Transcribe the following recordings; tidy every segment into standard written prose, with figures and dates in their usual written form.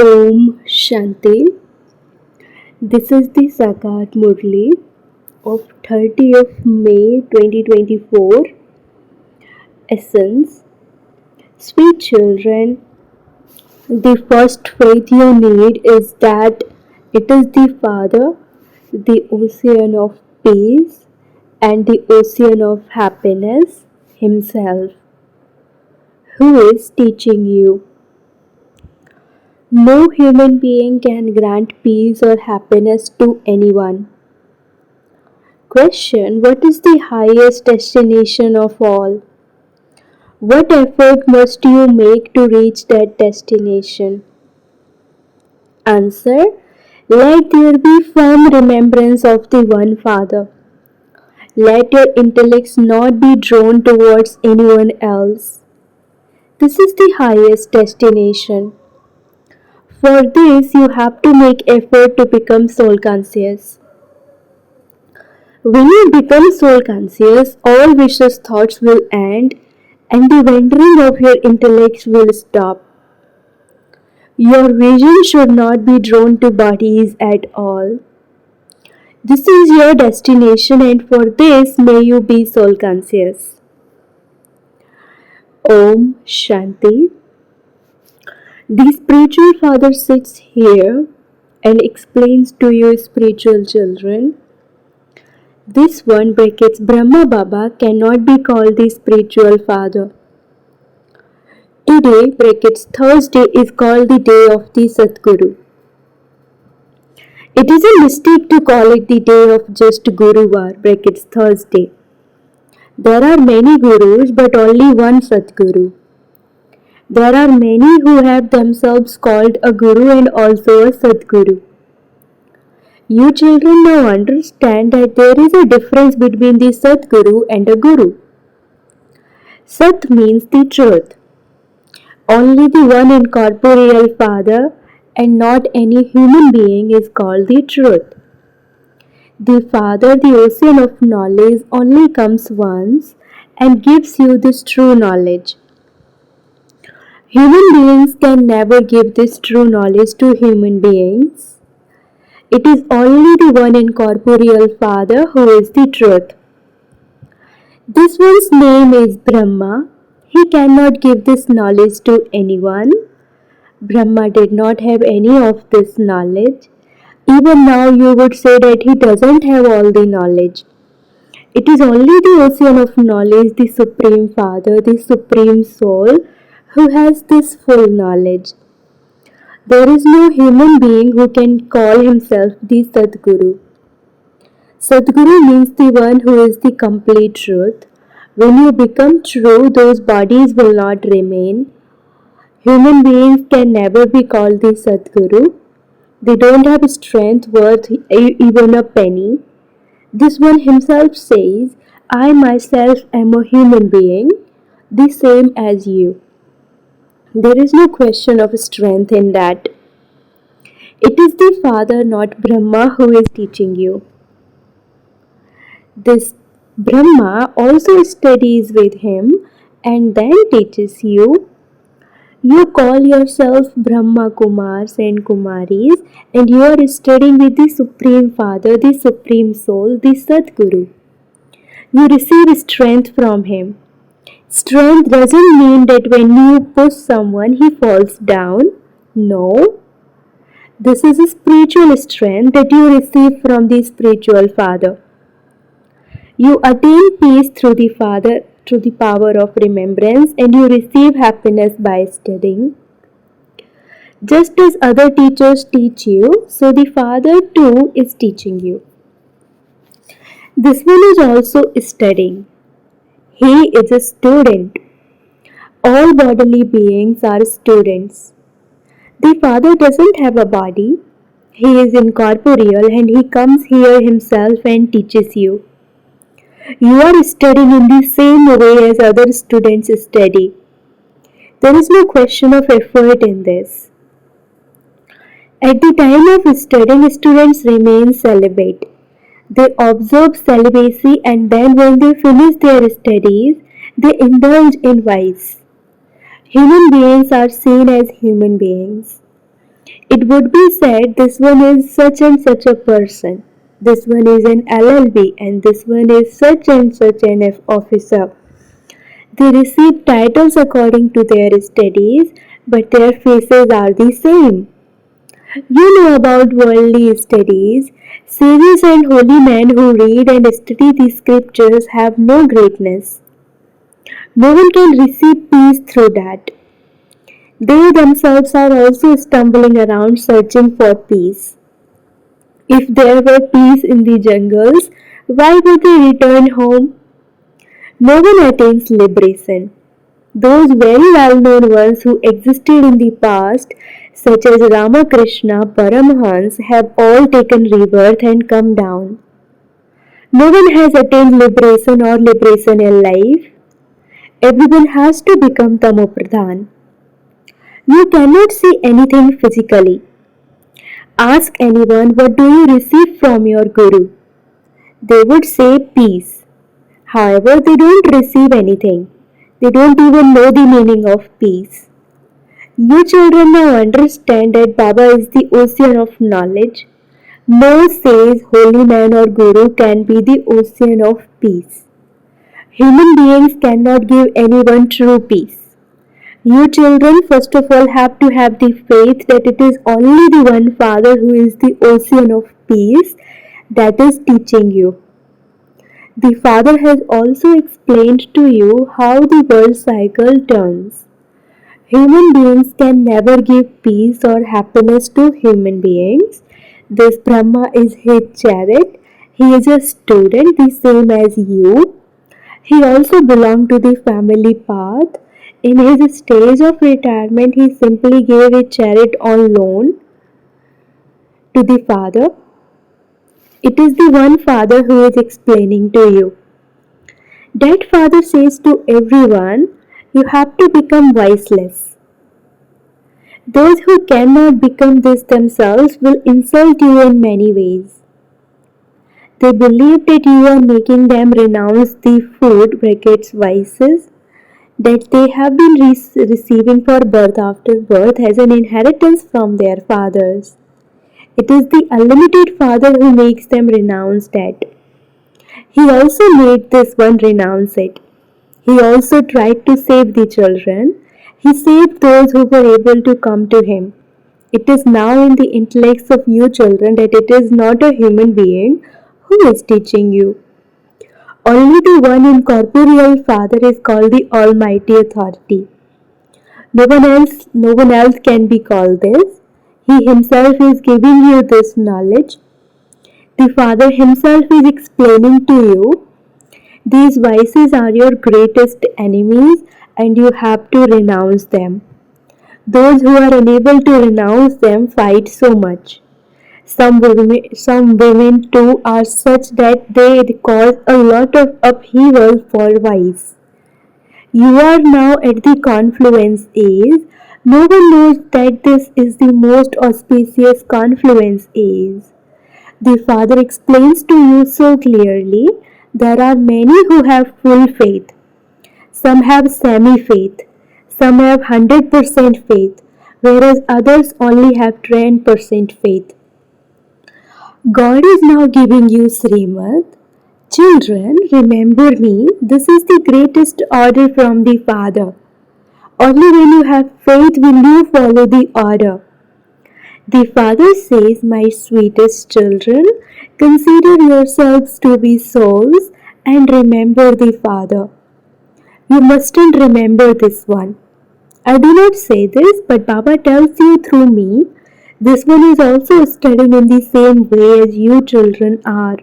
Om Shanti. This is the Sakat Murli of 30th May 2024. Essence. Sweet children, the first faith you need is that it is the Father, the ocean of peace, and the ocean of happiness Himself, who is teaching you. No human being can grant peace or happiness to anyone. Question: what is the highest destination of all? What effort must you make to reach that destination? Answer: let there be firm remembrance of the one Father. Let your intellects not be drawn towards anyone else. This is the highest destination. For this, you have to make effort to become soul conscious. When you become soul conscious, all vicious thoughts will end and the wandering of your intellect will stop. Your vision should not be drawn to bodies at all. This is your destination, and for this, may you be soul conscious. Om Shanti. The spiritual father sits here and explains to you, spiritual children. This one brackets Brahma Baba cannot be called the spiritual father. Today brackets Thursday is called the day of the Satguru. It is a mistake to call it the day of just Guruvar brackets Thursday. There are many gurus but only one Satguru. There are many who have themselves called a guru and also a Satguru. You children now understand that there is a difference between the Satguru and a guru. Sat means the truth. Only the one incorporeal Father and not any human being is called the truth. The Father, the ocean of knowledge, only comes once and gives you this true knowledge. Human beings can never give this true knowledge to human beings. It is only the one incorporeal Father who is the truth. This one's name is Brahma. He cannot give this knowledge to anyone. Brahma did not have any of this knowledge. Even now you would say that he doesn't have all the knowledge. It is only the ocean of knowledge, the Supreme Father, the Supreme Soul, who has this full knowledge. There is no human being who can call himself the Sadguru. Sadguru means the one who is the complete truth. When you become true, those bodies will not remain. Human beings can never be called the Sadguru. They don't have strength worth even a penny. This one himself says, I myself am a human being, the same as you. There is no question of strength in that. It is the Father, not Brahma, who is teaching you. This Brahma also studies with him and then teaches you. You call yourself Brahma Kumars and Kumaris, and you are studying with the Supreme Father, the Supreme Soul, the Sadguru. You receive strength from him. Strength doesn't mean that when you push someone, he falls down. No. This is a spiritual strength that you receive from the spiritual Father. You attain peace through the Father, through the power of remembrance, and you receive happiness by studying. Just as other teachers teach you, so the Father too is teaching you. This one is also studying. He is a student. All bodily beings are students. The Father doesn't have a body. He is incorporeal and he comes here himself and teaches you. You are studying in the same way as other students study. There is no question of effort in this. At the time of studying, students remain celibate. They observe celibacy and then when they finish their studies, they indulge in vice. Human beings are seen as human beings. It would be said this one is such and such a person, this one is an LLB, and this one is such and such an officer. They receive titles according to their studies, but their faces are the same. You know about worldly studies. Sages and holy men who read and study the scriptures have no greatness. No one can receive peace through that. They themselves are also stumbling around searching for peace. If there were peace in the jungles, why would they return home? No one attains liberation. Those very well known ones who existed in the past, such as Ramakrishna, Paramhans, have all taken rebirth and come down. No one has attained liberation or liberation in life. Everyone has to become Tamopradhan. You cannot see anything physically. Ask anyone, what do you receive from your Guru? They would say peace. However, they don't receive anything. They don't even know the meaning of peace. You children now understand that Baba is the ocean of knowledge. No sage, holy man or guru can be the ocean of peace. Human beings cannot give anyone true peace. You children first of all have to have the faith that it is only the one Father who is the ocean of peace that is teaching you. The Father has also explained to you how the world cycle turns. Human beings can never give peace or happiness to human beings. This Brahma is his chariot. He is a student the same as you. He also belonged to the family path. In his stage of retirement, he simply gave a chariot on loan to the father. It is the one father who is explaining to you. That father says to everyone, you have to become wiseless. Those who cannot become this themselves will insult you in many ways. They believe that you are making them renounce the food brackets vices that they have been receiving for birth after birth as an inheritance from their fathers. It is the unlimited Father who makes them renounce that. He also made this one renounce it. He also tried to save the children. He saved those who were able to come to him. It is now in the intellects of you children that it is not a human being who is teaching you. Only the one incorporeal Father is called the Almighty Authority. No one else can be called this. He himself is giving you this knowledge. The Father himself is explaining to you. These vices are your greatest enemies and you have to renounce them. Those who are unable to renounce them fight so much. Some women too are such that they cause a lot of upheaval for vice. You are now at the confluence age. No one knows that this is the most auspicious confluence age. The Father explains to you so clearly. There are many who have full faith. Some have semi faith. Some have 100% faith, whereas others only have 10% faith. God is now giving you Srimad. Children, remember me, this is the greatest order from the Father. Only when you have faith will you follow the order. The Father says, my sweetest children, consider yourselves to be souls and remember the Father. You mustn't remember this one. I do not say this, but Baba tells you through me. This one is also studying in the same way as you children are.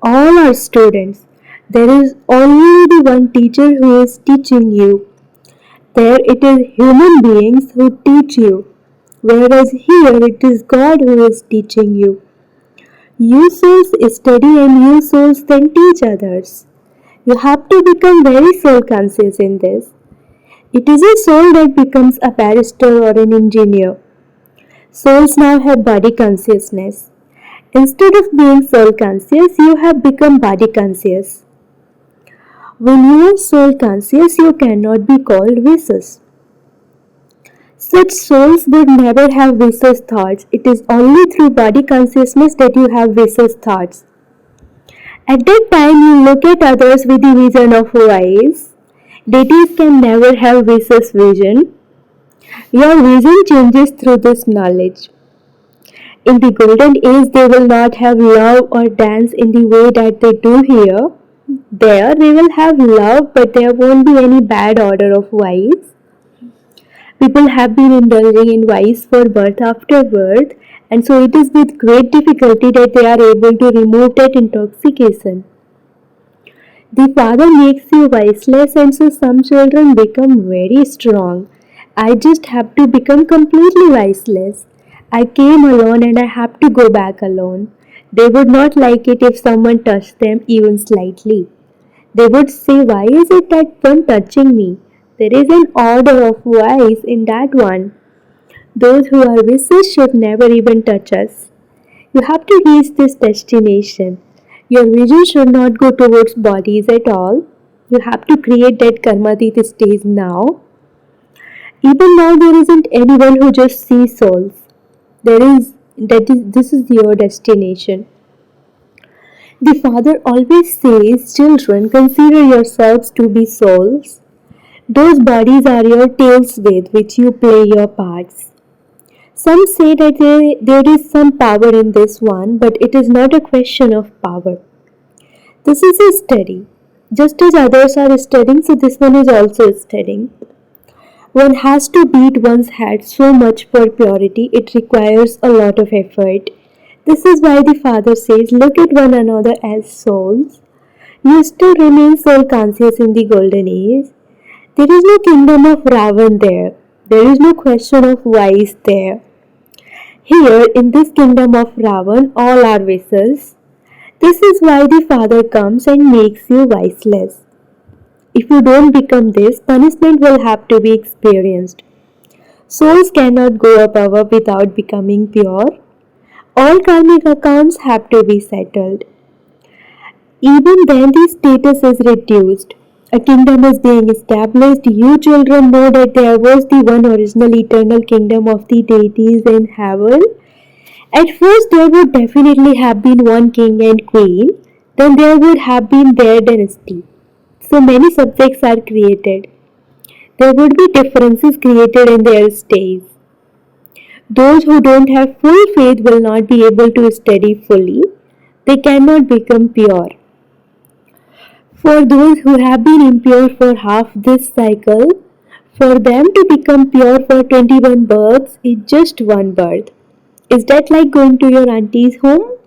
All are students. There is only the one teacher who is teaching you. There it is human beings who teach you, whereas here it is God who is teaching you. You souls study and you souls then teach others. You have to become very soul conscious in this. It is a soul that becomes a barrister or an engineer. Souls now have body consciousness. Instead of being soul conscious, you have become body conscious. When you are soul conscious, you cannot be called vicious. Such souls would never have vicious thoughts. It is only through body consciousness that you have vicious thoughts. At that time, you look at others with the vision of wise. Deities can never have vicious vision. Your vision changes through this knowledge. In the golden age, they will not have love or dance in the way that they do here. There, they will have love, but there won't be any bad order of vice. People have been indulging in vice for birth after birth, and so it is with great difficulty that they are able to remove that intoxication. The father makes you viceless, and so some children become very strong. I just have to become completely viceless. I came alone and I have to go back alone. They would not like it if someone touched them even slightly. They would say, why is it that one touching me? There is an order of vice in that one. Those who are vicious should never even touch us. You have to reach this destination. Your vision should not go towards bodies at all. You have to create that karmatita stage now. Even now, there isn't anyone who just sees souls. This is your destination. The father always says, children, consider yourselves to be souls. Those bodies are your tales with which you play your parts. Some say that there is some power in this one, but it is not a question of power. This is a study. Just as others are studying, so this one is also studying. One has to beat one's head so much for purity, it requires a lot of effort. This is why the Father says, look at one another as souls. You still remain soul conscious in the golden age. There is no kingdom of Ravan there. There is no question of vice there. Here, in this kingdom of Ravan, all are vessels. This is why the Father comes and makes you viceless. If you don't become this, punishment will have to be experienced. Souls cannot go above without becoming pure. All karmic accounts have to be settled. Even then, the status is reduced. A kingdom is being established. You children know that there was the one original eternal kingdom of the deities in heaven. At first, there would definitely have been one king and queen. Then there would have been their dynasty. So many subjects are created. There would be differences created in their stays. Those who don't have full faith will not be able to study fully. They cannot become pure. For those who have been impure for half this cycle, for them to become pure for 21 births is just one birth. Is that like going to your auntie's home?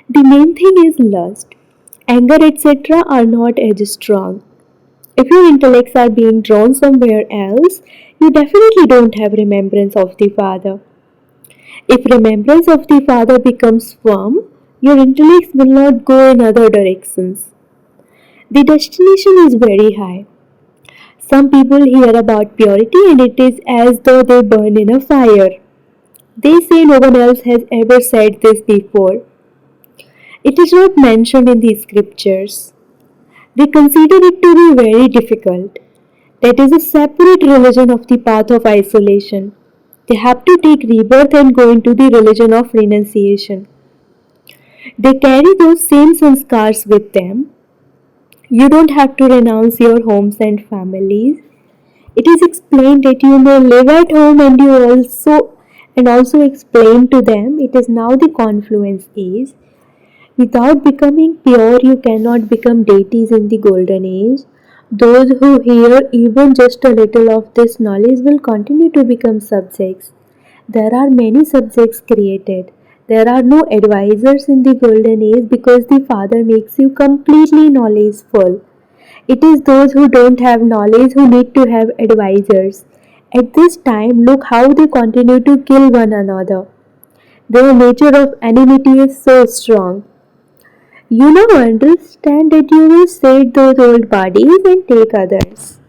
The main thing is lust. Anger, etc. are not as strong. If your intellects are being drawn somewhere else, you definitely don't have remembrance of the Father. If remembrance of the Father becomes firm, your intellects will not go in other directions. The destination is very high. Some people hear about purity and it is as though they burn in a fire. They say no one else has ever said this before. It is not mentioned in the scriptures. They consider it to be very difficult. That is a separate religion of the path of isolation. They have to take rebirth and go into the religion of renunciation. They carry those same sanskars with them. You don't have to renounce your homes and families. It is explained that you may live at home and also explain to them it is now the confluence age. Without becoming pure, you cannot become deities in the golden age. Those who hear even just a little of this knowledge will continue to become subjects. There are many subjects created. There are no advisors in the golden age because the Father makes you completely knowledgeful. It is those who don't have knowledge who need to have advisors. At this time, look how they continue to kill one another. Their nature of enmity is so strong. You now understand that you will save those old bodies and take others.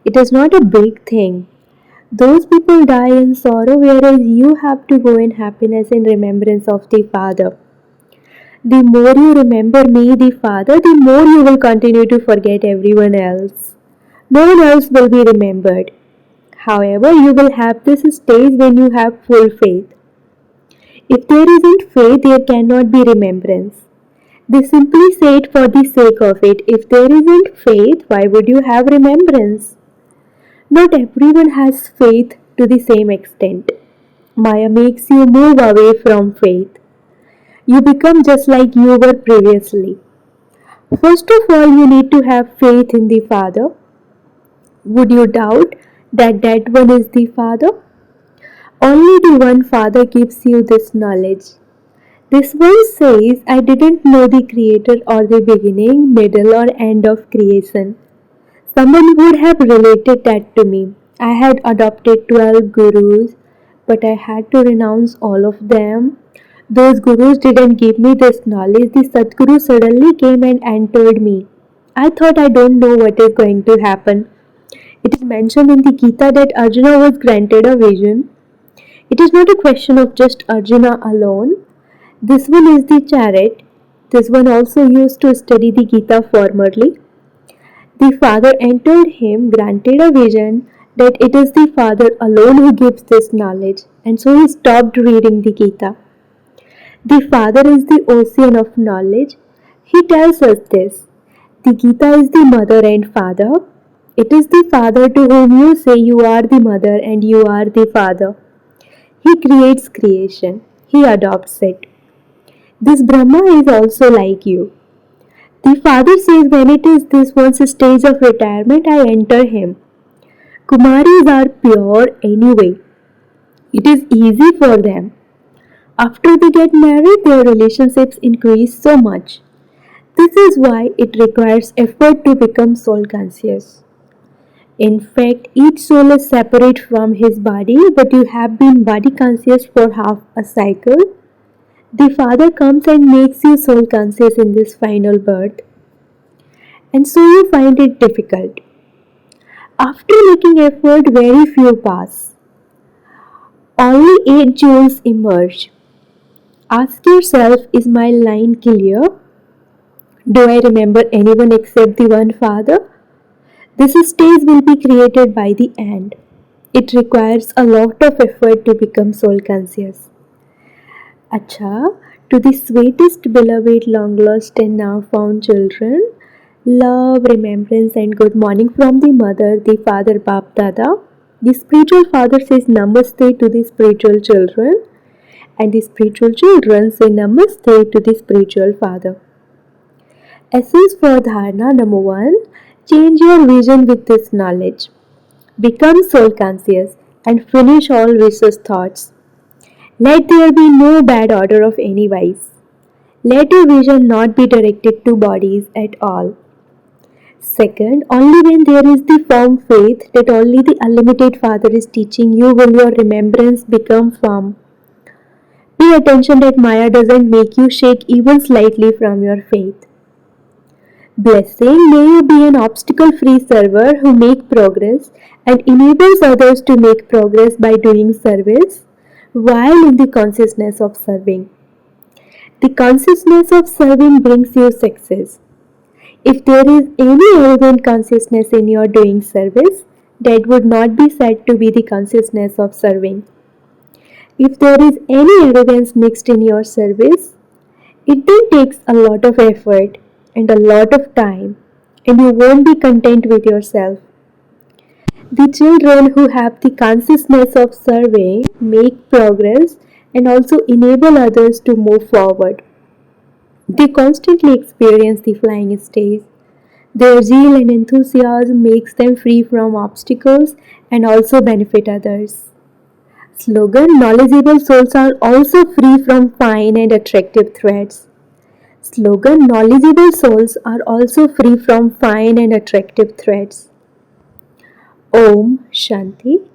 It is not a big thing. Those people die in sorrow, whereas you have to go in happiness in remembrance of the Father. The more you remember me, the Father, the more you will continue to forget everyone else. No one else will be remembered. However, you will have this stage when you have full faith. If there isn't faith, there cannot be remembrance. They simply say it for the sake of it. If there isn't faith, why would you have remembrance? Not everyone has faith to the same extent. Maya makes you move away from faith. You become just like you were previously. First of all, you need to have faith in the Father. Would you doubt that that one is the Father? Only the one Father gives you this knowledge. This one says, I didn't know the Creator or the beginning, middle, or end of creation. Someone would have related that to me. I had adopted 12 gurus, but I had to renounce all of them. Those gurus didn't give me this knowledge. The Sadguru suddenly came and entered me. I thought I don't know what is going to happen. It is mentioned in the Gita that Arjuna was granted a vision. It is not a question of just Arjuna alone. This one is the chariot. This one also used to study the Gita formerly. The Father entered him, granted a vision that it is the Father alone who gives this knowledge, and so he stopped reading the Gita. The Father is the ocean of knowledge. He tells us this. The Gita is the mother and father. It is the Father to whom you say you are the mother and you are the Father. He creates creation. He adopts it. This Brahma is also like you. The Father says when it is this one's stage of retirement, I enter him. Kumaris are pure anyway. It is easy for them. After they get married, their relationships increase so much. This is why it requires effort to become soul conscious. In fact, each soul is separate from his body, but you have been body conscious for half a cycle. The Father comes and makes you soul conscious in this final birth, and so you find it difficult. After making effort, very few pass. Only 8 jewels emerge. Ask yourself, is my line clear? Do I remember anyone except the one Father? This stage will be created by the end. It requires a lot of effort to become soul conscious. Acha, to the sweetest, beloved, long lost, and now found children, love, remembrance, and good morning from the mother, the father, Bap Dada. The spiritual father says Namaste to the spiritual children, and the spiritual children say Namaste to the spiritual father. Essence for Dharana number 1. Change your vision with this knowledge. Become soul conscious and finish all vicious thoughts. Let there be no bad order of any wise. Let your vision not be directed to bodies at all. Second, only when there is the firm faith that only the unlimited Father is teaching you will your remembrance become firm. Pay attention that Maya doesn't make you shake even slightly from your faith. Blessing, may you be an obstacle-free server who make progress and enables others to make progress by doing service while in the consciousness of serving. The consciousness of serving brings you success. If there is any arrogant consciousness in your doing service, that would not be said to be the consciousness of serving. If there is any arrogance mixed in your service, it then takes a lot of effort and a lot of time, and you won't be content with yourself. The children who have the consciousness of serving make progress and also enable others to move forward. They constantly experience the flying stage. Their zeal and enthusiasm makes them free from obstacles and also benefit others. Slogan, knowledgeable souls are also free from fine and attractive threads. Slogan, knowledgeable souls are also free from fine and attractive threads. Om Shanti.